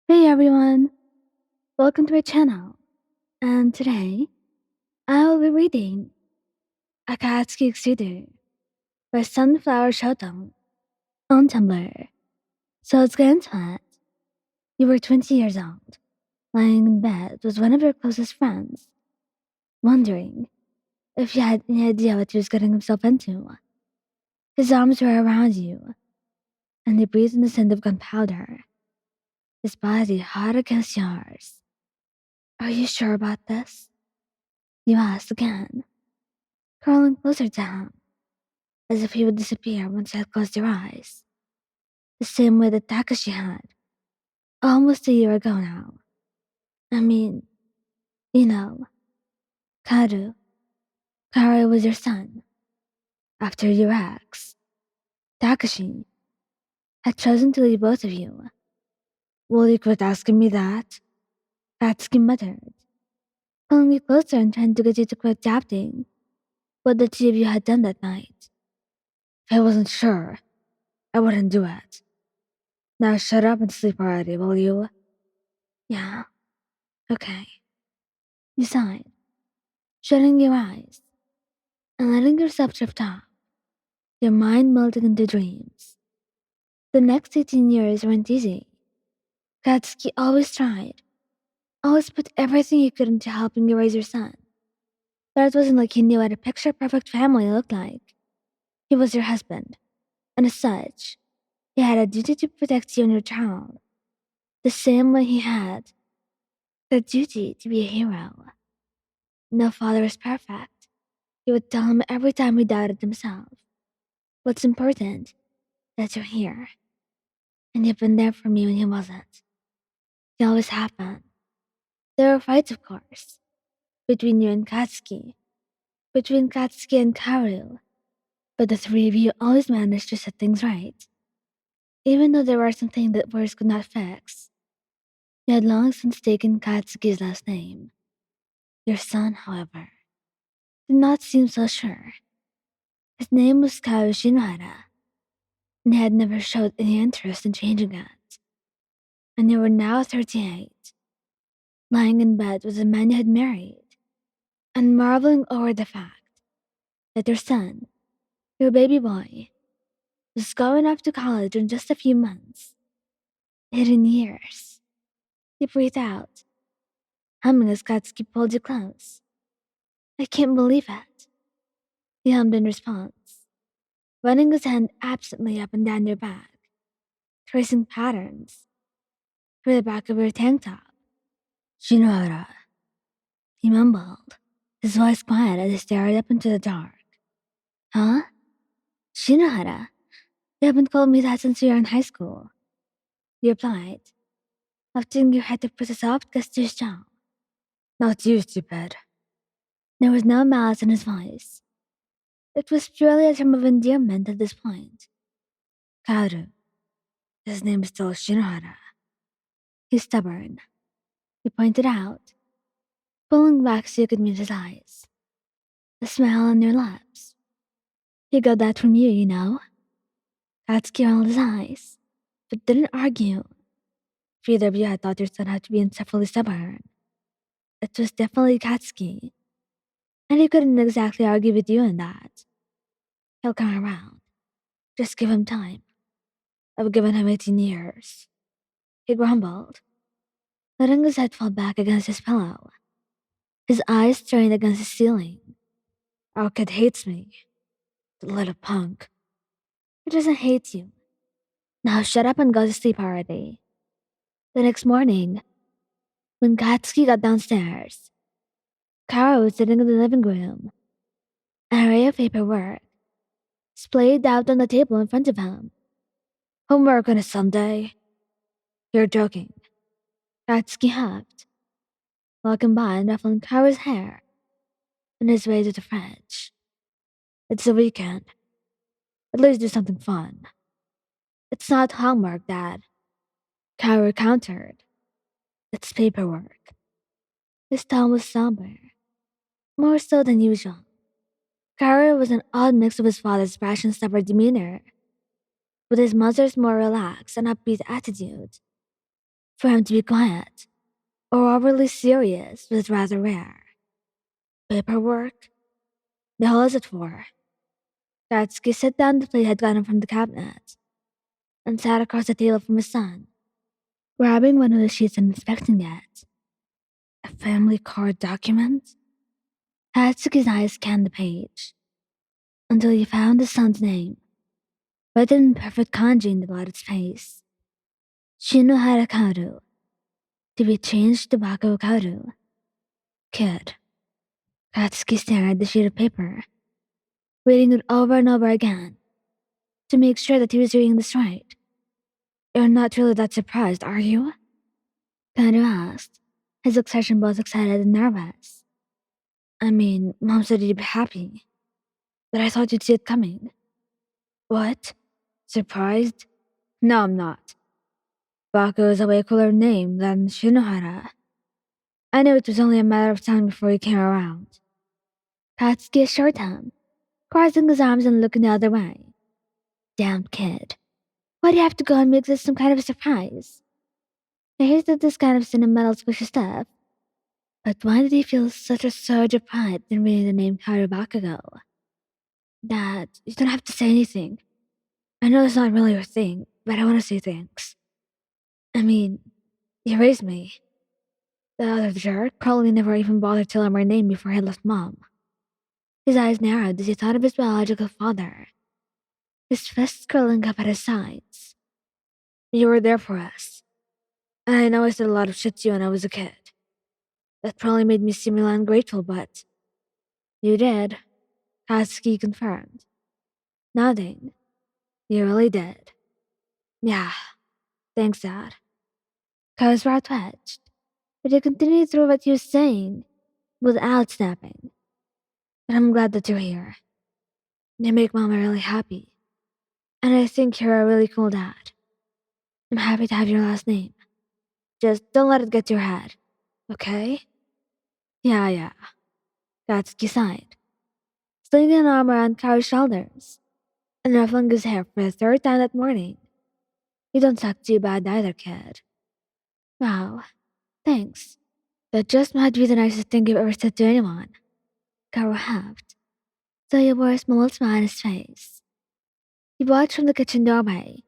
Hey everyone, welcome to my channel. And today, I will be reading Akatsuki Extruder by Sunflower Showdown on Tumblr. So let's get into it. You were 20 years old, lying in bed with one of your closest friends, wondering if he had any idea what he was getting himself into. His arms were around you, and he breathed in the scent of gunpowder, his body hot against yours. Are you sure about this? You asked again, curling closer to him, as if he would disappear once you had closed your eyes. The same way that Takashi had, almost a year ago now. I mean, you know, Karu. Karu was your son. After your ex, Takashi had chosen to leave both of you. Will you quit asking me that? Katsuki muttered, pulling you closer and trying to get you to quit doubting what the two of you had done that night. If I wasn't sure, I wouldn't do it. Now shut up and sleep already, will you? Yeah, okay. You sighed, shutting your eyes and letting yourself drift off, your mind melting into dreams. The next 18 years weren't easy. Katsuki always tried, always put everything he could into helping you raise your son. But it wasn't like he knew what a picture perfect family looked like. He was your husband, and as such, he had a duty to protect you and your child, the same way he had the duty to be a hero. No father is perfect, he would tell him every time he doubted himself. What's important that you're here, and you've been there for me when he wasn't. You always have been. There were fights, of course, between you and Katsuki, between Katsuki and Karu, but the three of you always managed to set things right. Even though there were some things that words could not fix, you had long since taken Katsuki's last name. Your son, however, did not seem so sure. His name was Karu Shinohara, and he had never showed any interest in changing it. And you were now 38, lying in bed with the man you had married, and marveling over the fact that your son, your baby boy, was going off to college in just a few months. 18 years. He breathed out, humming as Katsuki pulled you close. I can't believe it. He hummed in response, running his hand absently up and down your back, tracing patterns through the back of your tank top. Shinohara, he mumbled, his voice quiet as he stared up into the dark. Huh? Shinohara? You haven't called me that since we were in high school. You replied, lifting your head to put a soft kiss to his jaw. Not you, stupid. There was no malice in his voice. It was purely a term of endearment at this point. Kaoru. His name is still Shinohara. He's stubborn. He pointed out, pulling back so you could meet his eyes. The smile on your lips. He got that from you, you know? Katsuki rolled his eyes, but didn't argue. If either of you had thought your son had to be insufferably stubborn, it was definitely Katsuki, and he couldn't exactly argue with you on that. He'll come around. Just give him time. I've given him 18 years. He grumbled, letting his head fall back against his pillow, his eyes strained against the ceiling. Our kid hates me. The little punk. He doesn't hate you. Now shut up and go to sleep already. The next morning, when Katsuki got downstairs, Kara was sitting in the living room, an array of paperwork splayed out on the table in front of him. Homework on a Sunday? You're joking. Katsuki huffed, walking by and ruffling Kara's hair on his way to the fridge. It's the weekend. At least do something fun. It's not homework, Dad. Kara countered. It's paperwork. His tone was somber, more so than usual. Kara was an odd mix of his father's brash and stubborn demeanor, with his mother's more relaxed and upbeat attitude. For him to be quiet or overly serious was rather rare. Paperwork? The hell is it for? Katsuki set down the plate he had gotten from the cabinet and sat across the table from his son, grabbing one of the sheets and inspecting it. A family card document? Katsuki's eyes scanned the page until he found his son's name, written in perfect kanji in the bottom's face. Shinohara Kaoru, to be changed to Bakugou Kaoru. Kid. Katsuki stared at the sheet of paper, reading it over and over again to make sure that he was reading this right. You're not really that surprised, are you? Kaoru asked, his expression both excited and nervous. I mean, Mom said you'd be happy, but I thought you'd see it coming. What? Surprised? No, I'm not. Baku is a way cooler name than Shinohara. I knew it was only a matter of time before you came around. Katsuki assured him, crossing his arms and looking the other way. Damn kid. Why do you have to go and make this some kind of a surprise? I hated this kind of sentimental squishy stuff. But why did he feel such a surge of pride in reading the name Kaoru Bakugo? Dad, you don't have to say anything. I know it's not really your thing, but I want to say thanks. I mean, you raised me. The other jerk probably never even bothered to learn my name before he left Mom. His eyes narrowed as he thought of his biological father, his fists curling up at his sides. You were there for us. And I know I said a lot of shit to you when I was a kid. That probably made me seem real ungrateful, but you did, Katsuki confirmed, nodding. You really did. Yeah, thanks, Dad. Kao's brow twitched, but he continued through what he was saying without snapping. But I'm glad that you're here. You make Mama really happy. And I think you're a really cool dad. I'm happy to have your last name. Just don't let it get to your head, okay? Yeah. Katsuki sighed, slinging an arm around Kao's shoulders and ruffling his hair for the third time that morning. You don't suck too bad either, kid. Wow, thanks. That just might be the nicest thing you've ever said to anyone. Kaoru huffed, so he wore a small smile on his face. He watched from the kitchen doorway,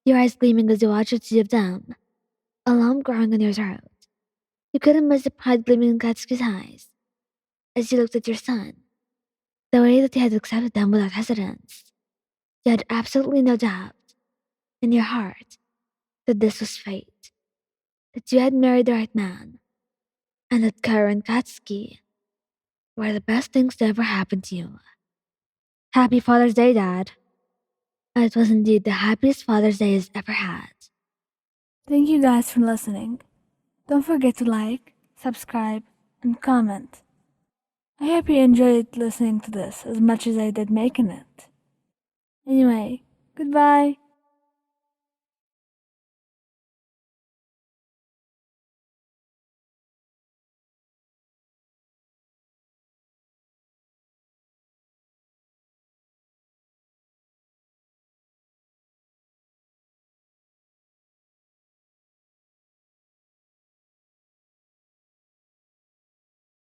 your eyes gleaming as you watched the two of them, a lump growing on your throat. You couldn't miss the pride gleaming in Katsuki's eyes as you looked at your son, the way that he had accepted them without hesitance. You had absolutely no doubt, in your heart, that this was fate, that you had married the right man, and that Kaoru and Katsuki were the best things to ever happen to you. Happy Father's Day, Dad. It was indeed the happiest Father's Day he's ever had. Thank you guys for listening. Don't forget to like, subscribe, and comment. I hope you enjoyed listening to this as much as I did making it. Anyway, goodbye.